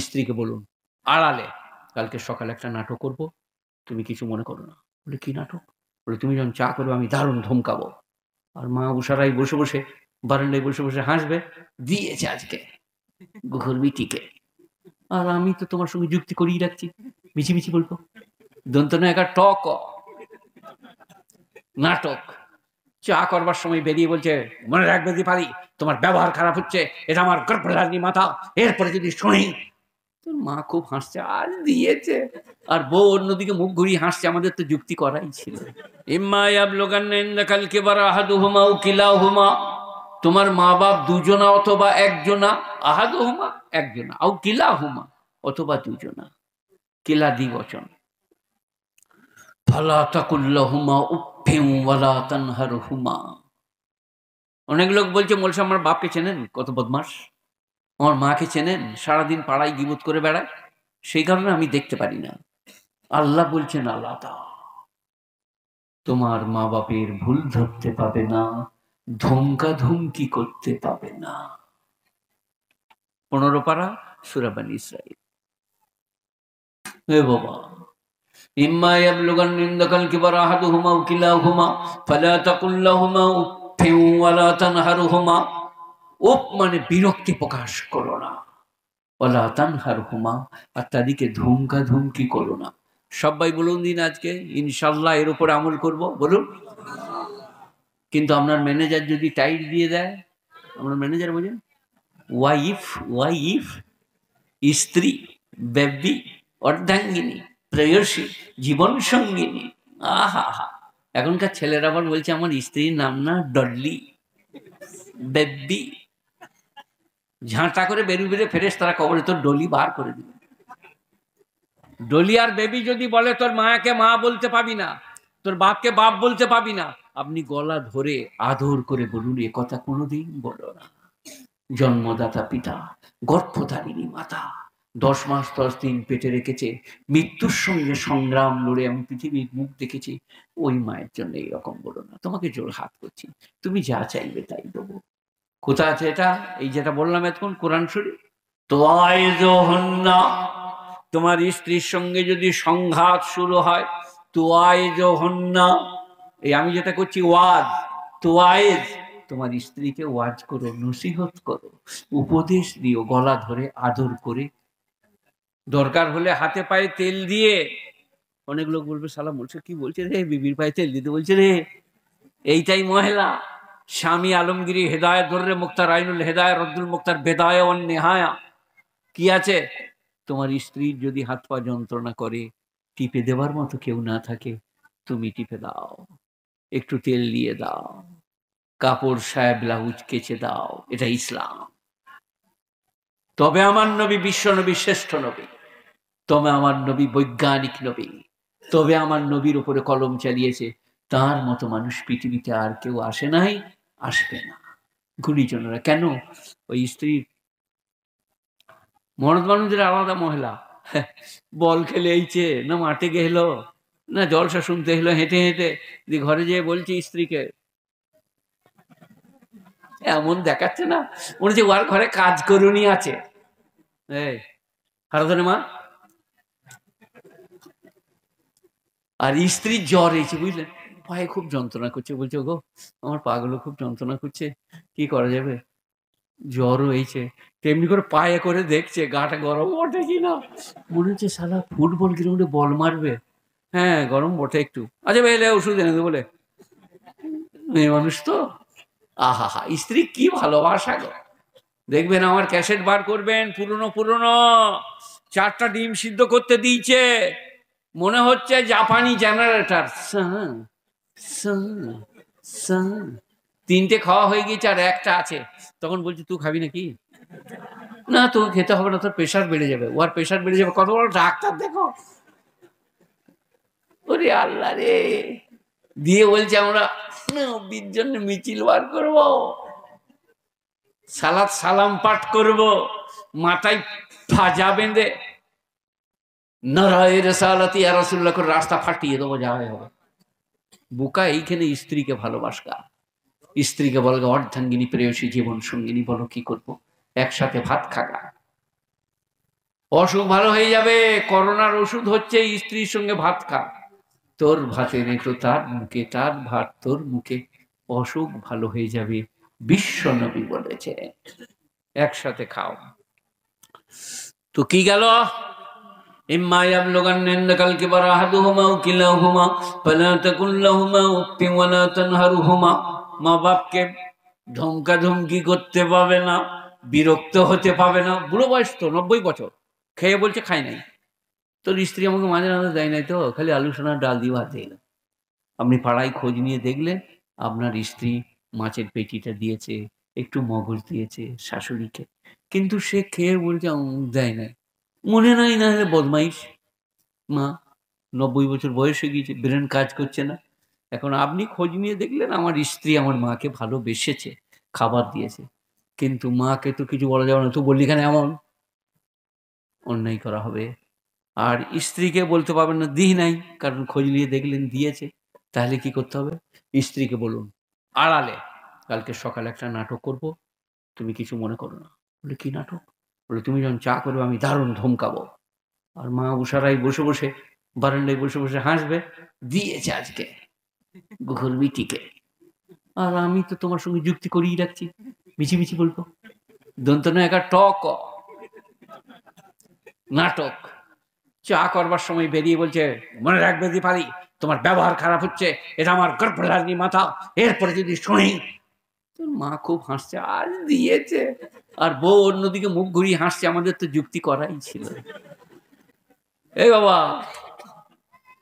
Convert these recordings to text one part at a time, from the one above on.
স্ত্রীকে বলুন আড়ালে, কালকে সকালে একটা নাটক করব, তুমি কিছু মনে করো না। বলে কি নাটক? বলে তুমি যখন চা করবে আমি দারুণ ধমকাবো। আর মা উষারাই বসে বসে বারান্দায় বসে বসে হাসবে, দিয়েছে আজকে ঘুরবিটিকে। আর আমি তো তোমার সঙ্গে যুক্তি করিয়ে রাখছি, মিছিমিছি বলবো দন্তনা একা টক নাটক। চা করবার সময় বেরিয়ে বলছে মনে রাখবে দীপালি, তোমার ব্যবহার খারাপ হচ্ছে, এটা আমার গর্ভধারিণী মাথা, এরপরে যদি শুনি। তোর মা খুব হাসছে, আর দিয়েছে। আর বউ অন্যদিকে মুখ ঘুরিয়ে হাসছে, আমাদের তো যুক্তি করাই ছিল। ইম্মা ইয়াবলুগান্না ইনদাকাল কিবারা আহাদুহুমা আও কিলাহুমা, তোমার মা বাপ দুজনা অথবা একজনা, আহাদুহুমা একজনা, আও কিলাহুমা অথবা দুজনা, কিলা দ্বিবচন। ফালা তাকুল লাহুমা উফফিন ওয়ালা তানহারহুমা। অনেক লোক বলছে মোল সাহেব আমার বাপকে চেনেন, কত বদমাস, আমার মাকে চেনেন, সারাদিন পাড়ায় গিবত করে বেড়ায়, সেই কারণে আমি দেখতে পারি না। আল্লাহ বলছেন আল্লাহ তোমার মা বাপের ভুল ধরতে পাবে না, ধমকা ধমকি করতে পাবে না। 15 পারা সূরা বনী ইসরাঈল। হে বাবা, ইম্মা ইয়াবলুগান্না ইনদাকাল কিবারা আহাদুহুমা আও কিলাহুমা ফালা তাকুল লাহুমা উফফিন ওয়ালা তানহারহুমা। উফ মানে বিরক্তি প্রকাশ করো না, ওয়ালা তানহারহুমা আর তাদেরকে ধমকা ধমকি করো না। সবাই বলুন দিন আজকে ইনশাআল্লাহ এর উপর আমল করব, বলুন। কিন্তু আপনার ম্যানেজার যদি টাইট দিয়ে দেয়, আপনার ম্যানেজার বোঝেন, ওয়াইফ ওয়াইফ স্ত্রী, বেবি, অর্ধাঙ্গিনী, প্রেয়সী, জীবন সঙ্গিনী, আহা হা। এখনকার ছেলেরা আবার বলছে আমার স্ত্রীর নাম না ডডলি, বেবি। ঝাঁটা করে বেরু বেরে ফেরেশতারা কবরে তোর ডলি বার করে দিবে। ডলি আর বেবি যদি বলে তোর মাকে মা বলতে পাবি না, তোর বাপকে বাপ বলতে পাবি না, আপনি গলা ধরে আদর করে বলুন এ কথা কোনোদিন বলো না। জন্মদাতা পিতা, গর্ভধারিণী মাতা, 10 মাস 10 দিন পেটে রেখেছে, মৃত্যুর সঙ্গে সংগ্রাম লড়ে আমি পৃথিবীর মুখ দেখেছি, ওই মায়ের জন্য এইরকম বলো না। তোমাকে জোর হাত করছি, তুমি যা চাইবে তাই দেবো। কোথা আছে এটা? এই যেটা বললাম এতক্ষণ, কোরআন শরীফ। তোয়াইজহুন্না, তোমার স্ত্রীর সঙ্গে যদি সংঘাত শুরু হয়, তোয়াইজহুন্না, এই আমি যেটা করছি ওয়াজ, তোয়াইজ, তোমার স্ত্রীকে ওয়াজ করো, নসিহত করো, উপদেশ দিও, গলা ধরে আদর করে, দরকার হলে হাতে পায়ে তেল দিয়ে। অনেক লোক বলবে সালাম বলছে কি বলছে রে, বিবির পায়ে তেল দিতে বলছে রে। এইটাই মহিলা। স্বামী আলমগীরি হেদায়েত দর্রে মুক্তার আইনুল হেদায়েত রদ্দুল মুক্তার বেদায়া ওয়ান নেহায়া কি আছে, তোমার স্ত্রীর যদি হাত পা যন্ত্রণা করে, টিপে দেওয়ার মতো কেউ না থাকে, তুমি টিপে দাও, একটু তেল দিয়ে দাও, কাপড় সায়া ব্লাউজ কেচে দাও, এটা ইসলাম। তবে আমার নবী বিশ্ব নবী, শ্রেষ্ঠ নবী, তবে আমার নবী বৈজ্ঞানিক নবী, তবে আমার নবীর উপরে কলম চালিয়েছে, তার মতো মানুষ পৃথিবীতে আর কেউ আসে নাই, আসবে না। গুণীজনেরা কেন? ওই স্ত্রীর, মরদ মানুষদের আলাদা মহিলা, বল খেলে এইছে না মাঠে গেলো না জলসা শুনতে হলো হেঁটে হেঁটে, দিয়ে ঘরে যেয়ে বলছে স্ত্রীকে, এমন দেখাচ্ছে না মনে হচ্ছে ওর ঘরে কাজ করুনি আছে। এই হারাধনে মা, আর স্ত্রীর জ্বর হয়েছে বুঝলেন, পায়ে খুব যন্ত্রণা করছে, বলছে গো আমার পাগুলো খুব যন্ত্রণা করছে, কি করা যাবে? জ্বরও হয়েছে, তেমনি করে পায়ে করে দেখছে গাটা গরম ওঠে কিনা, মনে হচ্ছে শালা ফুটবল কিরম বল মারবে। হ্যাঁ গরম বটে একটু, আচ্ছা এলে ওষুধ এনে দেবো বলে, মেয়ে মানুষ তো। আহা হা, স্ত্রী কি ভালোবাসা গো। দেখবেন আমার ক্যাসেট বার করবেন, পুরনো পুরনো 4টা ডিম সিদ্ধ করতে দিয়েছে, মনে হচ্ছে জাপানি জেনারেটর, 3টে খাওয়া হয়ে গিয়েছে আর একটা আছে, তখন বলছি তুই খাবি নাকি? না তোকে খেতে হবে না, তোর প্রেশার বেড়ে যাবে। ওর প্রেশার বেড়ে যাবে, কত বড় ডাক্তার দেখো। ওরে আল্লাহ রে, দিয়ে বলছে আমরা নবীর জন্য মিছিল বার করব, সালাত সালাম পাঠ করব, মাথায় ফাজা বেঁধে নারায়ে রিসালাতি ইয়া রাসূলুল্লাহ করে রাস্তা ফাটিয়ে দেবো, যা হয় হবে। বোকা এইখানে স্ত্রীকে ভালোবাসা, স্ত্রীকে বলবে অর্ধাঙ্গিনী প্রেয়সী জীবন সঙ্গিনী, বলো কি করব, একসাথে ভাত খাগা, অসুখ ভালো হয়ে যাবে, করোনার ওষুধ হচ্ছে স্ত্রীর সঙ্গে ভাত খা, তোর ভাতে নেই তো তার মুখে, তার ভাত তোর মুখে, অসুখ ভালো হয়ে যাবে, বিশ্ব নবী বলেছে, একসাথে খাও। তো কি গেল, ইম্মা ইয়াবলুগান্না ইনদাকাল কিবারা আহাদুহুমা আও কিলাহুমা ফালা তাকুল লাহুমা উফফিন ওয়া লা তানহারহুমা। মা বাপকে ধমকা ধমকি করতে পাবে না, বিরক্ত হতে পাবে না। বুড়ো বয়স তো, 90 বছর, খেয়ে বলছে খাই নাই। তোর স্ত্রী আমাকে মাঝে মাঝে দেয় নাই তো, খালি আলু সোনার ডাল দিয়ে ভাত দিল। আপনি পাড়ায় খোঁজ নিয়ে দেখলেন আপনার স্ত্রী মাছের পেটিটা দিয়েছে, একটু মগজ দিয়েছে শাশুড়িকে, কিন্তু সে খেয়ে বলছে দেয় নাই, মনে নাই, না হলে বদমাইশ মা। 90 বছর বয়স হয়ে গিয়েছে, ব্রেন কাজ করছে না। এখন আপনি খোঁজ নিয়ে দেখলেন আমার স্ত্রী আমার মাকে ভালোবেসেছে, খাবার দিয়েছে, কিন্তু মাকে তো কিছু বলা যাবে না, তো বললি কেন এমন, অন্যায় করা হবে। আর স্ত্রীকে বলতে পারবেন না দিই নাই, কারণ খোঁজ নিয়ে দেখলেন দিয়েছে। তাহলে কি করতে হবে, স্ত্রীকে বলুন আড়ালে, কালকে সকালে একটা নাটক করব, তুমি কিছু মনে করো না। বলে কি নাটক? বলে তুমি যখন চা করবে আমি দারুণ ধমকাবো। আর মা উষারাই বসে বসে, বারান্দায় বসে বসে হাসবে, দিয়েছে আজকে ঘুরবিটিকে। আর আমি তো তোমার সঙ্গে যুক্তি করিয়ে রাখছি, মিছিমিছি বলবো, দন্তন একা টক নাটক। চা করবার সময় বেরিয়ে বলছে, মনে রাখবে দীপালি, তোমার ব্যবহার খারাপ হচ্ছে, এটা আমার গর্ভধারিণী মাথা, এরপরে যদি শুনি। মা খুব হাসছে, আজ দিয়েছে, আর বউ অন্যদিকে মুখ ঘুরিয়ে হাসছে। আমাদের তো যুক্তি করাই ছিল। এই বাবা,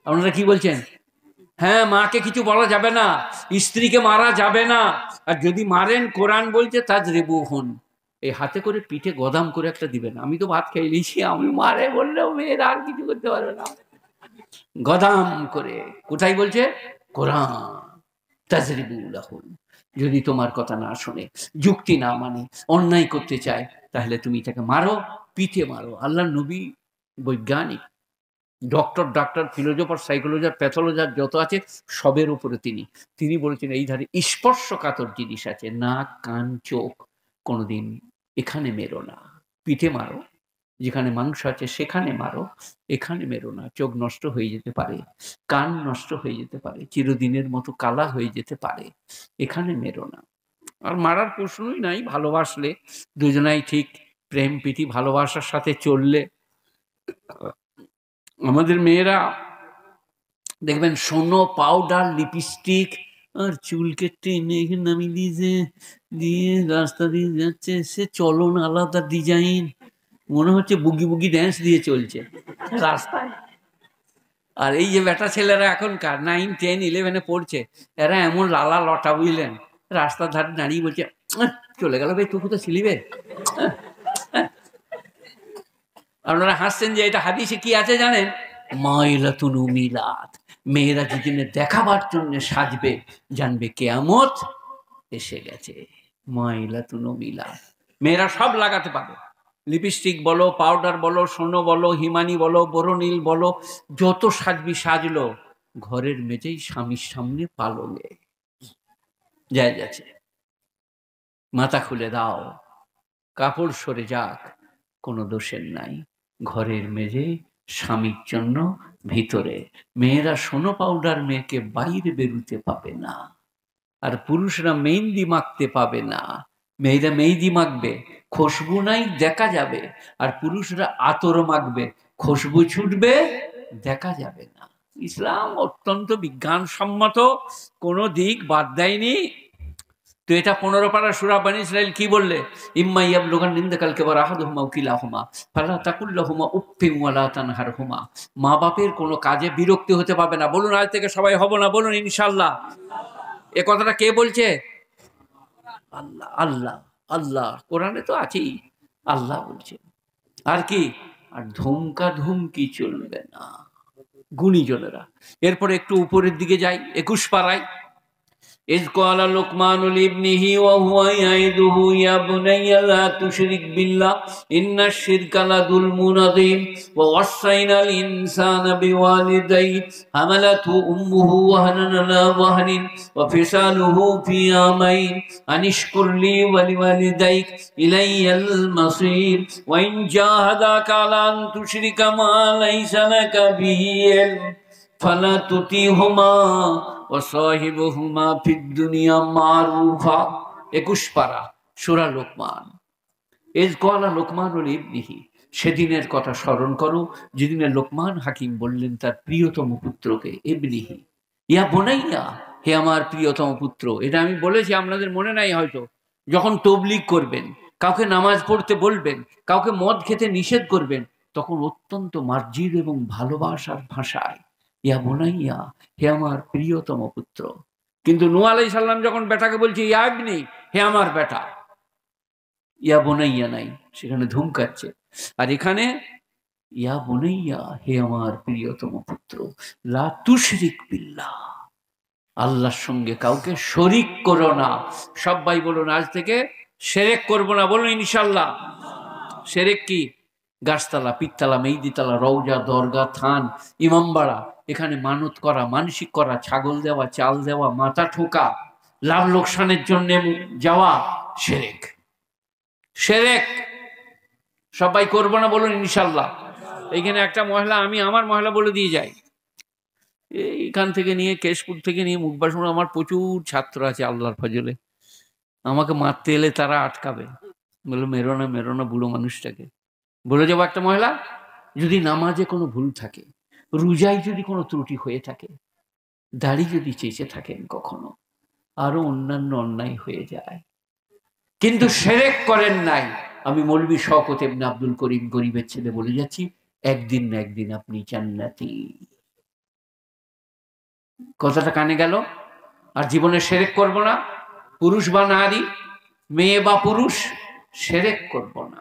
আপনারা কি বলছেন? হ্যাঁ, মাকে কিছু বলা যাবে না, স্ত্রীকে মারা যাবে না, আর যদি মারেন কোরআন বলছে তাজরিবু হুন, এই হাতে করে পিঠে গদাম করে একটা দিবেন। আমি তো ভাত খেয়ে নিয়েছি, আমি মারে বললেও মেয়েরা আর কিছু করতে পারবে না, গদাম করে। কোথায় বলছে? কোরআন। তাজরিবু লাহুন, যদি তোমার কথা না শোনে, যুক্তি না মানে, অন্যায় করতে চায়, তাহলে তুমি তাকে মারো, পিঠে মারো। আল্লাহর নবী বৈজ্ঞানিক, ডাক্তার, ফিলোজফার, সাইকোলজার, প্যাথোলজার যত আছে সবের উপরে তিনি বলেছেন এই ধারে স্পর্শকাতর জিনিস আছে, নাক, কান, চোখ, কোনোদিন এখানে মেরো না, পিঠে মারো, যেখানে মাংস আছে সেখানে মারো, এখানে মেরো না, চোখ নষ্ট হয়ে যেতে পারে, কান নষ্ট হয়ে যেতে পারে, চিরদিনের মতো কালা হয়ে যেতে পারে, এখানে মেরো না। আর মারার প্রশ্নই নাই, ভালোবাসলে দুজনাই ঠিক, প্রেম প্রীতি ভালোবাসার সাথে চললে। আমাদের মেয়েরা দেখবেন সোনো, পাউডার, লিপস্টিক আর চুলকে টেনে নামিয়ে দিয়েছে, দিয়ে রাস্তা দিয়ে যাচ্ছে, সে চলন আলাদা ডিজাইন, মনে হচ্ছে বুগি বুগি ড্যান্স দিয়ে চলছে রাস্তায়। আর এই যে বেটা ছেলেরা এখনকার 9, 10, 11 পড়ছে, এরা এমন লালা লটা, বুঝলেন, রাস্তার ধারে দাঁড়িয়ে বলছে চলে গেল বে, তুই কোথাও ছিলি বে। আপনারা হাসছেন যে এটা হাদিসে কি আছে জানেন? মাইলাতুন মিলাত, মেয়েরা যেদিনে দেখাবার জন্য সাজবে জানবে কিয়ামত এসে গেছে। মাইলাতুন মিলাত, মেয়েরা সব লাগাতে পারে, লিপস্টিক বলো, পাউডার বলো, সোনো বলো, হিমানি বলো, বোরোনিল বলো, যত সাজবি সাজলো, ঘরের মেঝেই স্বামীর সামনে পাললে যায় যাচ্ছে। মাথা খুলে দাও, কাপড় সরে যাক, কোনো দোষের নাই, ঘরের মেঝে স্বামীর জন্য ভিতরে। মেয়েরা সোনো পাউডার মেয়েকে বাইরে বেরুতে পাবে না, আর পুরুষরা মেহেন্দি মাখতে পাবে না। মেয়েরা মেহেন্দি মাখবে, খুশবু নাই দেখা যাবে, আর পুরুষরা আতর মাখবে, খুশবু ছুটবে দেখা যাবে না। ইসলাম অত্যন্ত বিজ্ঞানসম্মত, কোনো দিক বাদ দেয়নি। তো এটা 15 পারা সূরা বনী ইসরাইল কি বললে? ইম্মা ইয়াবলুগান্না ইনদাকাল কিবারা আহাদুহুমা আও কিলাহুমা ফালা তাকুল লাহুমা উফফিন ওয়া লা তানহারহুমা। মা বাপের কোনো কাজে বিরক্তি হতে পাবে না। বলুন আজ থেকে সবাই হব না, বলুন ইনশাআল্লাহ। এ কথাটা কে বলছে? আল্লাহ। আল্লাহ আল্লাহ কোরআনে তো আছেই, আল্লাহ বলছে। আর কি? আর ধমকা ধমকি চলবে না, গুণীজনেরা। এরপরে একটু উপরের দিকে যাই, 21 পারায় إذ قال لقمان لابنه وهو يعظه يا بني لا تشرك بالله إن الشرك لظلم عظيم ووصينا الإنسان بوالديه حملته أمه وهنا على وهن وفصاله في عامين أن اشكر لي ولوالديك إلي المصير وإن جاهداك على أن تشرك ما ليس لك به علم فلا تطيعهما وصاحبهما في الدنيا معروفا। 21 পারা সূরা লোকমান। ইজ ক্বালা লোকমানুল ইবনিহি, সেদিনের কথা স্মরণ করো যেদিনে লোকমান হাকিম বললেন তার প্রিয়তম পুত্রকে, ইবনিহি ইয়া বুনাইয়া, হে আমার প্রিয়তম পুত্র। এটা আমি বলেছি, আপনাদের মনে নাই হয়তো। যখন তবলিগ করবেন, কাউকে নামাজ পড়তে বলবেন, কাউকে মদ খেতে নিষেধ করবেন, তখন অত্যন্ত মার্জিত এবং ভালোবাসার ভাষায় ইয়া বুনাইয়া, হে আমার প্রিয়তম পুত্র। কিন্তু নূহ আলাইহিস সালাম যখন বেটাকে বলছে ইয়া ইবনি, হে আমার বেটা, ইয়া বুনাইয়া নাই, সেখানে ধুমকাচ্ছে। আর এখানে ইয়া বুনাইয়া, হে আমার প্রিয়তম পুত্র, লা তুশরিক বিল্লাহ, আল্লাহর সঙ্গে কাউকে শরিক করো না। সবাই বলুন আজ থেকে শিরক করব না, বলুন ইনশাআল্লাহ। শিরক কি? গাছতলা, পিকতলা, মেহেদিতলা, রওজা, দরগা, থান, ইমামবাড়া, এখানে মানত করা, মানসিক করা, ছাগল দেওয়া, চাল দেওয়া, মাথা ঠোকা, লাভ লোকসানের জন্য যাওয়া, শিরক। শিরক সবাই করবো না, বলুন ইনশাআল্লাহ। এইখানে একটা মহিলা, আমি আমার মহিলা বলে দিয়ে যাই, এইখান থেকে নিয়ে কেশপুর থেকে নিয়ে মুখবাসন, আমার প্রচুর ছাত্র আছে আল্লাহর ফজলে, আমাকে মারতে এলে তারা আটকাবে, বললো মেরো না, মেরো না বুড়ো মানুষটাকে। বলে যাবো একটা মহিলা, যদি নামাজে কোনো ভুল থাকে, রোজায় যদি কোনো ত্রুটি হয়ে থাকে, দাড়ি যদি চেঁচে থাকেন কখনো, আরো অন্যান্য অন্যায় হয়ে যায়, কিন্তু শিরক করেন নাই, আমি মৌলভী শওকত ইবনে আব্দুল করিম গরিবের ছেলে বলে যাচ্ছি, একদিন না একদিন আপনি জান্নাতি। কথাটা কানে গেল? আর জীবনে শিরক করব না, পুরুষ বা নারী, মেয়ে বা পুরুষ, শিরক করব না।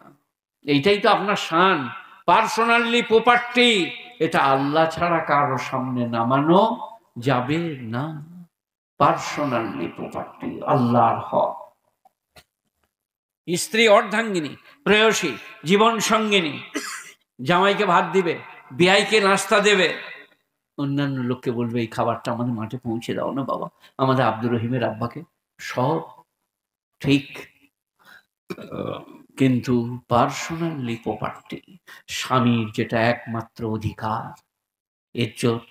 এইটাই তো আপনার শান, পার্সোনালি প্রপার্টি। এটা আল্লাহ ছাড়া কারো সামনে নামানো যাবে না। পার্সোনালি প্রপার্টি, আল্লাহর হক। স্ত্রী অর্ধাঙ্গিনী, প্রেয়সী, জীবন সঙ্গিনী, জামাইকে ভাত দিবে, বিয়াইকে নাস্তা দেবে, অন্যান্য লোককে বলবে এই খাবারটা আমাদের মাঠে পৌঁছে দাও না বাবা, আমাদের আব্দুর রহিমের আব্বাকে, সব ঠিক। কিন্তু পার্সোনালি প্রপার্টি, স্বামীর যেটা একমাত্র অধিকার, ইজ্জত,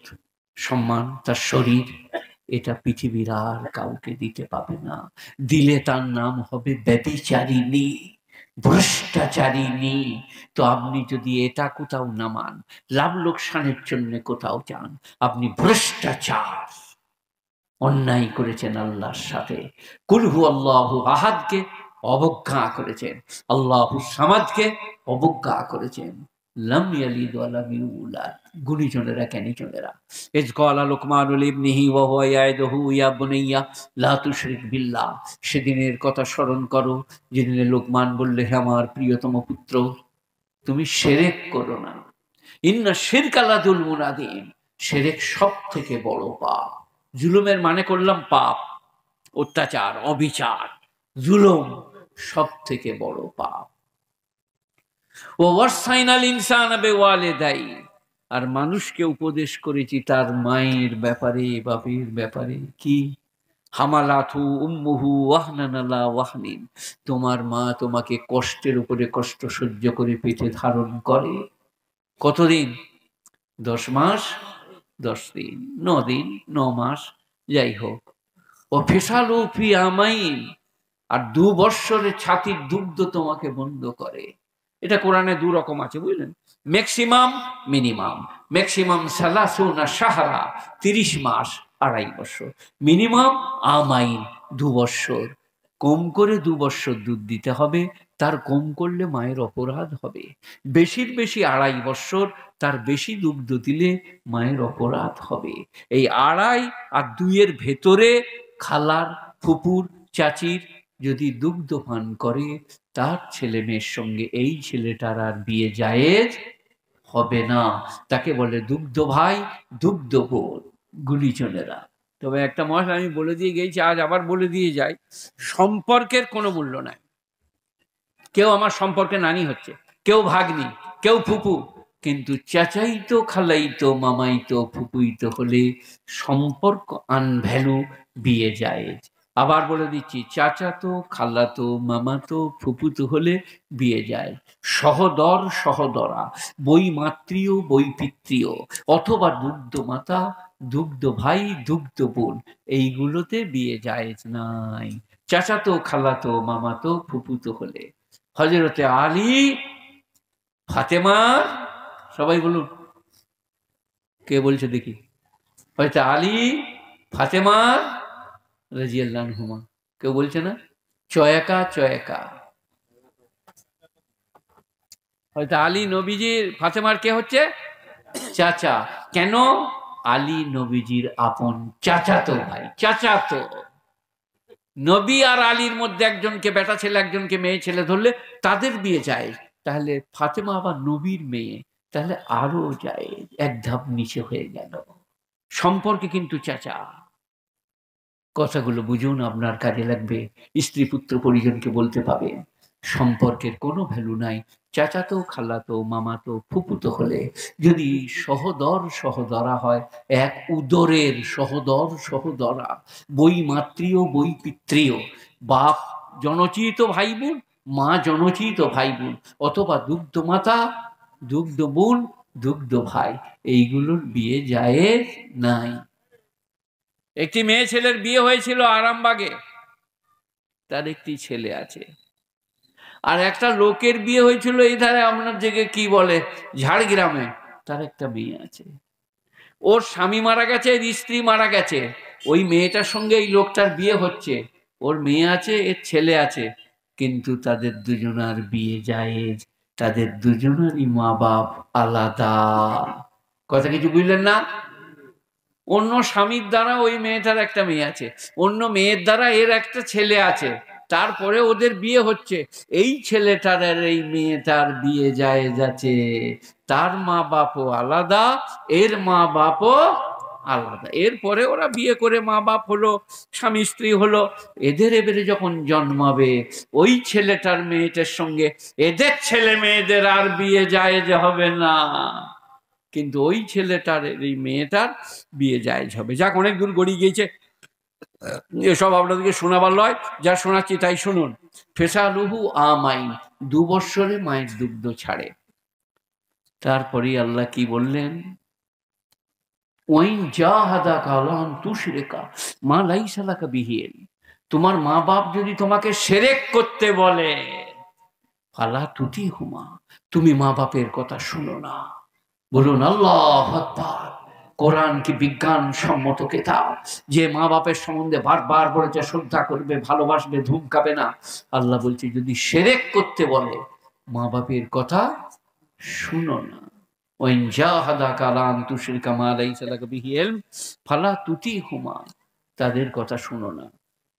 সম্মান, তার শরীর, এটা পৃথিবীর আর কাউকে দিতে পাবে না। দিলে তার নাম হবে ব্যভিচারিণী, ভ্রষ্টাচারিণী। তো আপনি যদি এটা কোথাও নামান, লাভ লোকসানের জন্য কোথাও যান, আপনি ভ্রষ্টাচার, অন্যায় করেছেন আল্লাহর সাথে। কুল হু আল্লাহু আহাদকে অবজ্ঞা করেছেন, আল্লাহু সামাদকে অবজ্ঞা করেছেন, লাম ইয়ালিদ ওয়া লাম ইউলাদ, গুণীজনেরা, জ্ঞানীজনেরা। ইজ ক্বালা লুকমানুল ইবনিহি ওয়া হুয়া ইয়াইদুহু ইয়া বুনাইয়া লা তুশরিক বিল্লাহ, সেদিনের কথা স্মরণ করো যেদিনে লোকমান বললে, হে আমার প্রিয়তম পুত্র, তুমি শিরক করো না। ইন্না শিরকা লাযুলমুন আযীম, শিরক সব থেকে বড় পাপ। জুলুমের মানে করলাম পাপ, অত্যাচার, অবিচার, জুলুম সব থেকে বড় পাপ। ও ওয়াসাইনাল ইনসানা বিওয়ালিদাই, আর মানুষকে উপদেশ করেছি তার মায়ের ব্যাপারে, বাপের ব্যাপারে। কি? হামালাথু উম্মুহু ওয়াহনান আলা ওয়াহনিন, তোমার মা তোমাকে কষ্টের উপরে কষ্ট সহ্য করে পেটে ধারণ করে। কতদিন? 10 মাস, 10 দিন, 9 দিন, 9 মাস, যাই হোক। ও ফিসালু ফি আমাইন, আর 2 বৎসরের ছাতির দুগ্ধ তোমাকে বন্ধ করে। এটা কোরআনে 2 রকম আছে, বুঝলেন? Maximum, minimum. ম্যাক্সিমাম সালাসুনা শাহরা, 30 মাস, 2.5 বছর। মিনিমাম আমাইন, 2 বৎসর। কম করে 2 বৎসর দুধ দিতে হবে, তার কম করলে মায়ের অপরাধ হবে। বেশির বেশি 2.5 বৎসর, তার বেশি দুগ্ধ দিলে মায়ের অপরাধ হবে। এই 2.5 আর 2-এর ভেতরে খালার, ফুপুর, চাচির যদি দুগ্ধ পান করে, তার ছেলে মেয়ের সঙ্গে এই ছেলেটার আর বিয়ে জায়েজ হবে না। তাকে বলে দুগ্ধ ভাই, দুগ্ধ বোন, গুণীজনেরা। তবে একটা মশলা আমি বলে দিয়ে গেছি, আজ আবার বলে দিয়ে যাই, সম্পর্কের কোনো মূল্য নাই। কেউ আমার সম্পর্কে নানি হচ্ছে, কেউ ভাগ্নি, কেউ ফুপু, কিন্তু চাচাইতো খালাইতো মামাইতো ফুপুইতো হলে সম্পর্ক আনভ্যালু, বিয়ে যায়। আবার বলে দিচ্ছি, চাচাতো খালাতো মামাতো ফুপুতো হলে বিয়ে যায়। সহদর সহদরা, বই মাতৃও বই পিতৃও, অথবা দুগ্ধ মাতা দুগ্ধ ভাই দুগ্ধ বোন, এইগুলোতে বিয়ে যায় নাই। চাচাতো খালাতো মামাতো ফুপুতো হলে। হযরতে আলী ফাতেমা, সবাই বলুন, কে বলছে দেখি, হযরতে আলী ফাতেমা রাদিয়াল্লাহু আনহুমা, কেউ বলছে না? চয়কা চয়কা। হয়তো আলী নবীজির ফাতেমার কে হচ্ছে? চাচা। কেন? আলী নবীজির আপন চাচাতো ভাই, চাচাতো। নবী আর আলীর মধ্যে একজনকে বেটা ছেলে, একজনকে মেয়ে ছেলে ধরলে তাদের বিয়ে যায়। তাহলে ফাতেমা আবার নবীর মেয়ে, তাহলে আরো যায়, এক ধাপ নিচে হয়ে গেল। সম্পর্কে কিন্তু চাচা। কথাগুলো বুঝুন, আপনার কাজে লাগবে। স্ত্রী পুত্র পরিজনকে বলতে পাবে সম্পর্কের কোনো ভ্যালু নাই। চাচাতো খালাতো মামাতো ফুপুতো হলে যদি সহদর সহদরা হয়, এক উদরের সহদর সহদরা, বই মাতৃও বই পিতৃও, বাপ জনচিত ভাই বোন, মা জনচিত ভাই বোন, অথবা দুগ্ধ মাতা দুগ্ধ বোন দুগ্ধ ভাই, এইগুলোর বিয়ে যায় নাই। একটি মেয়ে ছেলের বিয়ে হয়েছিল আরামবাগে, তার একটি ছেলে আছে। আর একটা লোকের বিয়ে হয়েছিল এই ধারে, আপনার দিকে কি বলে, ঝাড়গ্রামে, তার একটা মেয়ে আছে। ওর স্বামী মারা গেছে, এর স্ত্রী মারা গেছে, ওই মেয়েটার সঙ্গে এই লোকটার বিয়ে হচ্ছে। ওর মেয়ে আছে, এর ছেলে আছে, কিন্তু তাদের দুজনার বিয়ে জায়েজ, তাদের দুজনারই মা বাপ আলাদা। কথা কিছু বুঝলেন না? অন্য স্বামীর দ্বারা ওই মেয়েটার একটা মেয়ে আছে, অন্য মেয়ের দ্বারা এর একটা ছেলে আছে, তারপরে ওদের বিয়ে হচ্ছে। এই ছেলেটার আর এই মেয়েটার বিয়ে যায় যাচ্ছে, তার মা বাপও আলাদা, এর মা বাপও আলাদা। এরপরে ওরা বিয়ে করে মা বাপ হলো, স্বামী স্ত্রী হলো। এদের এবারে যখন জন্মাবে, ওই ছেলেটার মেয়েটার সঙ্গে এদের ছেলে মেয়েদের আর বিয়ে যায় যে হবে না, কিন্তু ওই ছেলেটার এই মেয়েটার বিয়ে জায়েজ হবে। যাক, অনেক দূর গড়িয়ে গিয়েছে, এসব আপনাদেরকে শোনাবার নয়, যা শোনাচ্ছি তাই শুনুন। ফেসালুহু আমাইন, 2 বৎসরে মায়ের দুগ্ধ ছাড়ে। তারপরে আল্লাহ কি বললেন? ওয়াইন জাহাদাকা আলা আন তুশরিকা মা লাইসা লাকা বিহি ইলম, তোমার মা বাপ যদি তোমাকে শিরক করতে বলে, ফালা তুতিহুমা, তুমি মা বাপের কথা শুনো না। বলুন আল্লাহু আকবার। কোরআন কি বিজ্ঞান সম্মত কিতাব, যে মা বাপের সম্বন্ধে বারবার বলেছে শ্রদ্ধা করবে, ভালোবাসবে, ধমকাবে না। আল্লাহ বলছে যদি শিরক করতে বলে, মা বাপের কথা শুনো না। ওয়াইন জাহাদাকা আলা আন তুশরিকা মা লাইসা লাকা বিহি ইলম ফালা তুতিহুমা, তাদের কথা শুনো না।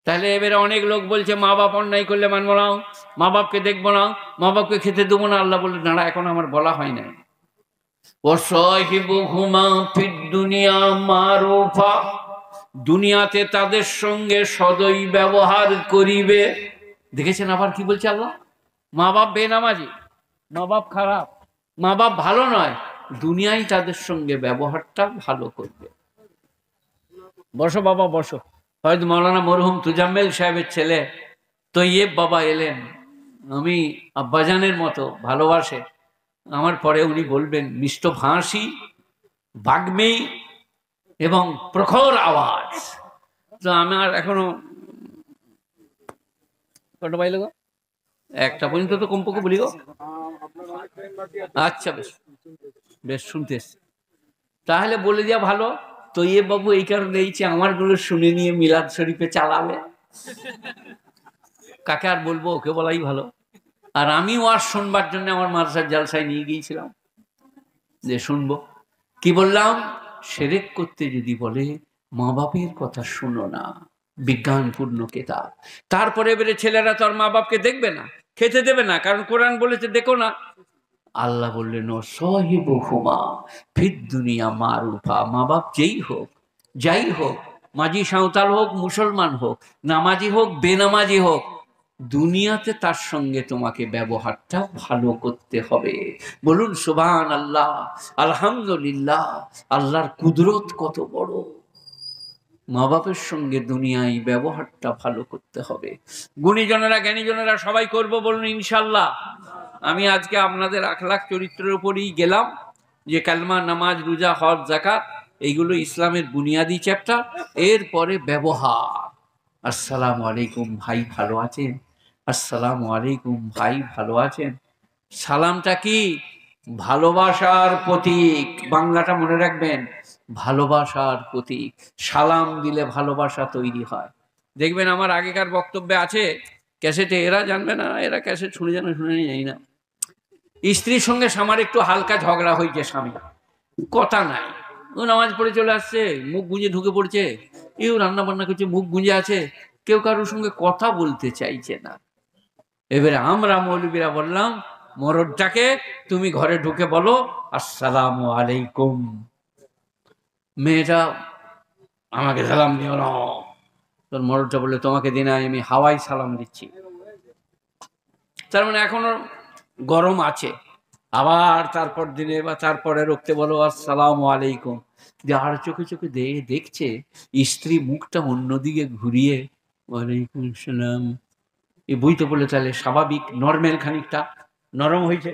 তাহলে এবারে অনেক লোক বলছে মা বাপ অন্যায় করলে মানবো না, মা বাপকে দেখবো না, মা বাপকে খেতে দেবো না। আল্লাহ বললে দাঁড়া, এখন আমার বলা হয় না। দুনিয়াতে তাদের সঙ্গে সদয় ব্যবহার করিবে। দেখেছেন আবার কি বলছে আল্লাহ? মা বাপ বেনামাজি, মা বাপ খারাপ, মা বাপ ভালো নয়, দুনিয়ায় তাদের সঙ্গে ব্যবহারটা ভালো করবে। বসো বাবা বসো। হয়তো মৌলানা মরহুম তুজাম্মেল সাহেবের ছেলে তৈয়েব বাবা এলেন, আমি আব্বাজানের মতো ভালোবাসে। আমার পরে উনি বলবেন মিষ্ট ভাষী, বাগ্মী এবং প্রখর আওয়াজ। তো আমার এখনো কটা পাইল গো, একটা পর্যন্ত তো কমপক্ষে বলি গো। আচ্ছা, বেশ বেশ শুনতে এসছি, তাহলে বলে দেওয়া ভালো। তৈয়েব বাবু এই কারণে এইছে আমার গুলো শুনে নিয়ে মিলাদ শরীফে চালাবে। কাকে আর বলবো, ওকে বলাই ভালো। আর আমি ওয়াজ শুনবার জন্য আমার মাদ্রাসার জালসায় নিয়ে গিয়েছিলাম যে শুনবো। কি বললাম? শিরক করতে যদি বলে, মা বাপের কথা শুনো না, বিজ্ঞানপূর্ণ কিতাব। তারপরে এবারে ছেলেরা তো আর মা বাপকে দেখবে না, খেতে দেবে না, কারণ কোরআন বলেছে দেখো না। আল্লাহ বললেন ও সাহিবুহুমা ফিদ দুনিয়া মারুফা, মা বাপ যেই হোক যাই হোক, মাঝি সাঁওতাল হোক, মুসলমান হোক, নামাজি হোক, বেনামাজি হোক, দুনিয়াতে তার সঙ্গে তোমাকে ব্যবহারটা ভালো করতে হবে। বলুন সুবহানাল্লাহ, আলহামদুলিল্লাহ। আল্লাহর কুদরত কত বড়। মা বাপের সঙ্গে দুনিয়ায় ব্যবহারটা ভালো করতে হবে। গুণীজনেরা, জ্ঞানীজনেরা সবাই করব, বলুন ইনশাল্লাহ। আমি আজকে আপনাদের আখলাক চরিত্রের উপরই গেলাম, যে কালমা, নামাজ, রোজা, হজ, যাকাত, এইগুলো ইসলামের বুনিয়াদি চ্যাপ্টার। এরপরে ব্যবহার। আসসালামু আলাইকুম ভাই, ভালো আছেন? আসসালামু আলাইকুম ভাই, ভালো আছেন? সালামটা কি? ভালোবাসার প্রতীক। বাংলাটা মনে রাখবেন, ভালোবাসার প্রতীক। সালাম দিলে ভালোবাসা তৈরি হয়। দেখবেন আমার আগেকার বক্তব্যে আছে ক্যাসেটে, এরা জানবে না, এরা ক্যাসেট শুনে জানে, শুনে জানি না। স্ত্রীর সঙ্গে আমার একটু হালকা ঝগড়া হয়েছে, স্বামী কথা নাই, ও নামাজ পড়ে চলে আসছে, মুখ গুঁজে ঢুকে পড়ছে, এও রান্না বান্না করছে, মুখ গুঁজে আছে, কেউ কারোর সঙ্গে কথা বলতে চাইছে না। এবারে আমরা মৌলবীরা বললাম, মরদটাকে তুমি ঘরে ঢুকে বলো আসসালামু আলাইকুম। মেয়েটা আমাকে সালাম দিও না। তোর মরদটা বললে তোমাকে দিনে আমি হাওয়াই সালাম দিচ্ছি। তার মানে এখনো গরম আছে। আবার তারপর দিনে বা তারপরে রক্তে বলো আসসালামু আলাইকুম। যার চোখে চোখে দেখছে স্ত্রী মুখটা অন্যদিকে ঘুরিয়ে ওয়ালাইকুম সালাম, এই বইতে বলে তাহলে স্বাভাবিক নরমাল খানিকটা নরম হয়েছে,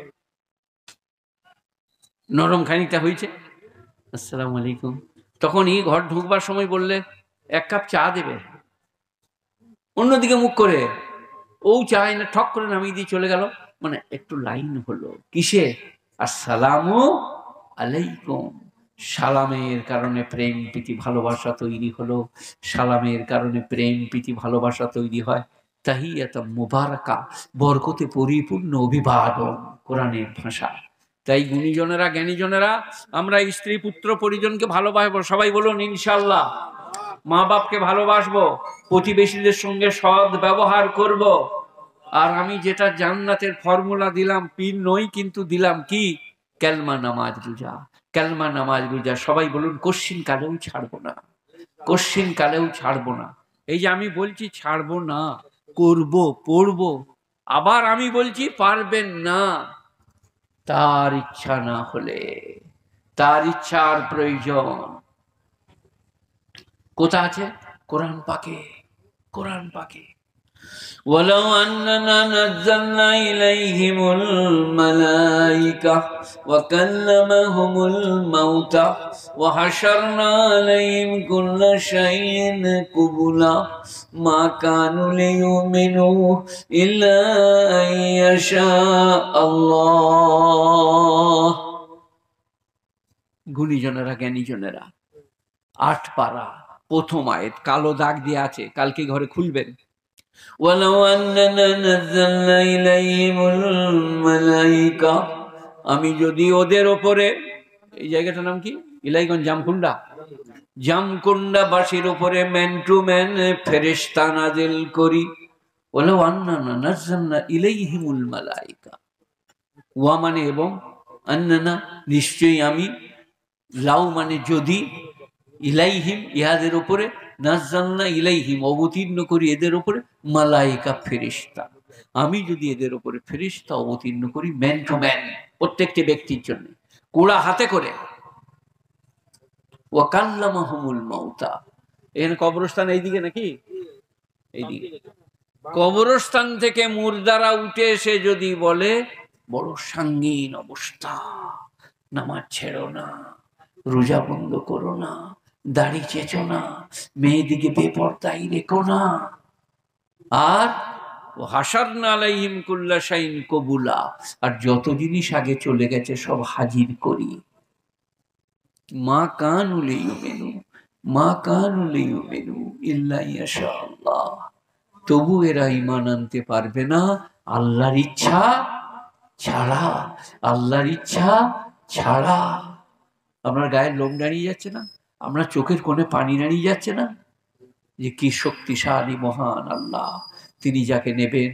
নরম খানিকটা হয়েছে। আসসালামু আলাইকুম। তখন এই ঘর ঢুকবার সময় বললে এক কাপ চা দেবে, অন্যদিকে মুখ করে, ও চায় না, ঠক করে নামিয়ে দিয়ে চলে গেল। মানে একটু লাইন হলো কিসে? আসসালামু আলাইকুম। সালামের কারণে প্রেম প্রীতি ভালোবাসা তৈরি হলো। সালামের কারণে প্রেম প্রীতি ভালোবাসা তৈরি হয়। তাহিয়াতুম মুবারাকা, বরকতে পরিপূর্ণ অভিবাদন কোরআনের ভাষা। তাই গুণীজনেরা, জ্ঞানীজনেরা, আমরা স্ত্রী পুত্র পরিজনকে ভালোবাসবো, সবাই বলুন ইনশাল্লাহ। মা বাপকে ভালোবাসবো, প্রতিবেশীদের সঙ্গে সৎ ব্যবহার করব। আর আমি যেটা জান্নাতের ফর্মুলা দিলাম, পীর নই কিন্তু দিলাম কি? কালমা, নামাজ, রোজা। কালমা, নামাজ, রোজা সবাই বলুন কশ্চিন কালেও ছাড়বো না, কশ্চিন কালেও ছাড়বো না। এই যে আমি বলছি ছাড়বো না, করব, পড়বো। আবার আমি বলছি পারবেন না, তার ইচ্ছা না হলে, তার ইচ্ছার প্রয়োজন কোথা আছে? কোরআন পাকে, কোরআন পাকে। ولو أننا نزلنا إليهم الملائكة وكلمهم الموتى وحشرنا عليهم كل شيء قبلا ما كانوا ليؤمنوا إلا أن يشاء الله। গুণীজনেরা, জ্ঞানীজনেরা, 8 পারা, প্রথম আয়াত কালো দাগ দিয়ে আছে, কালকে ঘরে খুলবেন। ولو أننا نزلنا إليهم الملائكة, আমি যদি ওদের ওপরে, এই জায়গাটার নাম কি? ইলাইগঞ্জ, জামকুন্ডা, জামকুন্ডা বাসীর উপরে ম্যান টু ম্যান ফেরেশতা নাজিল করি। ولو أننا نزلنا إليهم الملائكة, ওয়া মানে এবং, আন্নানা নিশ্চয়ই আমি, লাউ মানে যদি, ইলাইহিম ইহাদের উপরে, নাজ্জালনা ইলাইহিম অবতীর্ণ করি এদের উপরে, মালাইকা ফেরেশতা। আমি যদি এদের উপরে ফেরেশতা অবতীর্ণ করি ম্যান টু ম্যান, প্রত্যেকটি ব্যক্তির জন্য, কোড়া হাতে করে। ওয়া কাল্লামাহুমুল মাউতা, এখানে কবরস্থান এইদিকে নাকি? এইদিকে। কবরস্থান থেকে মুর্দারা উঠে এসে যদি বলে বড় সাঙ্গীন অবস্থা, নামাজ ছেড়ো না, রোজা বন্ধ করো না, দাড়ি চেঁচো না, মেয়েদিকে বেপরদাই রেখো না, আর হাসারনা আলাইহিম কুল্লা শাইইন কবুলা, আর যত জিনিস আগে চলে গেছে সব হাজির করি। মা কানু লিউমিনু, মা কানু লিউমিনু ইল্লা ইয়াশা আল্লাহ, তবু এরা ঈমান আনতে পারবে না আল্লাহর ইচ্ছা ছাড়া, আল্লাহর ইচ্ছা ছাড়া। আপনার গায়ের লোম দাঁড়িয়ে যাচ্ছে না? আপনার চোখের কোণে পানি দাঁড়িয়ে যাচ্ছে না? যে কি শক্তিশালী মহান আল্লাহ, তিনি যাকে নেবেন,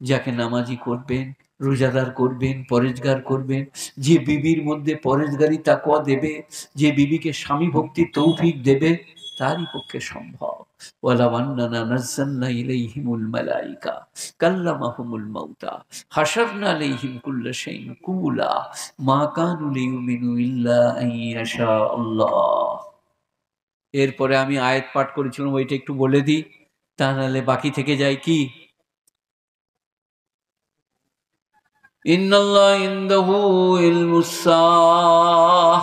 যাকে নামাজি করবেন, রোজাদার করবেন, পরেজগার করবেন, যে বিবির মধ্যে পরেজগারি তাকওয়া দেবে, যে বিবিকে স্বামী ভক্তি তৌফিক দেবে, তারই পক্ষে সম্ভব। ওয়ালাউ আন্নানা নাযালনা ইলাইহিমুল মালাইকা কাল্লামাহুমুল মাউতা হাশারনা আলাইহিম কুল্লা শাইইন কুবুলা মা কানু লিয়ুমিনু ইল্লা আন ইয়াশা আল্লাহ। এরপরে আমি আয়াত পাঠ করেছিলাম, ওইটা একটু বলে দিই, তা নাহলে বাকি থেকে যায় কি? ইন্নাল্লাহ ইনদাহু ইলমুস সাআহ,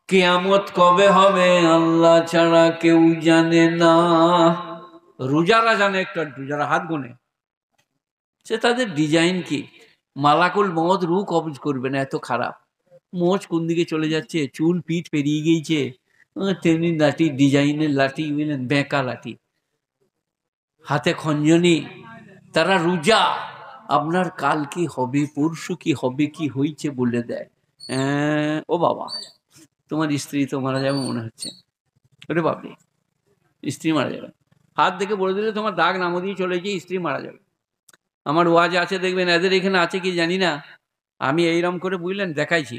কিয়ামত কবে হবে আল্লাহ ছাড়া কেউ জানে না। রোজারা জানে একটু একটু, যারা হাত গোনে, সে তাদের ডিজাইন কি, মালাকুল মদ রু কবজ করবে না, এত খারাপ। মোচ কোন দিকে চলে যাচ্ছে, চুল পিঠ পেরিয়ে গিয়েছে, তেমনি লাঠি, ডিজাইনের লাঠি, বেঁকা লাঠি, হাতে খঞ্জনি। তারা রোজা, আপনার কাল কি হবে, পরশু কি হবে, কি হয়েছে বলে দেয়। ও বাবা, তোমার স্ত্রী তো মারা যাবে মনে হচ্ছে, ওরে বাপরে, স্ত্রী মারা যাবে, হাত দেখে বলে দিলে তোমার দাগ নামো দিয়ে চলে গিয়ে স্ত্রী মারা যাবে। আমার ওয়াজ আছে দেখবেন, এদের এখানে আছে কি জানি না, আমি এইরকম করে বুঝলেন দেখাইছি,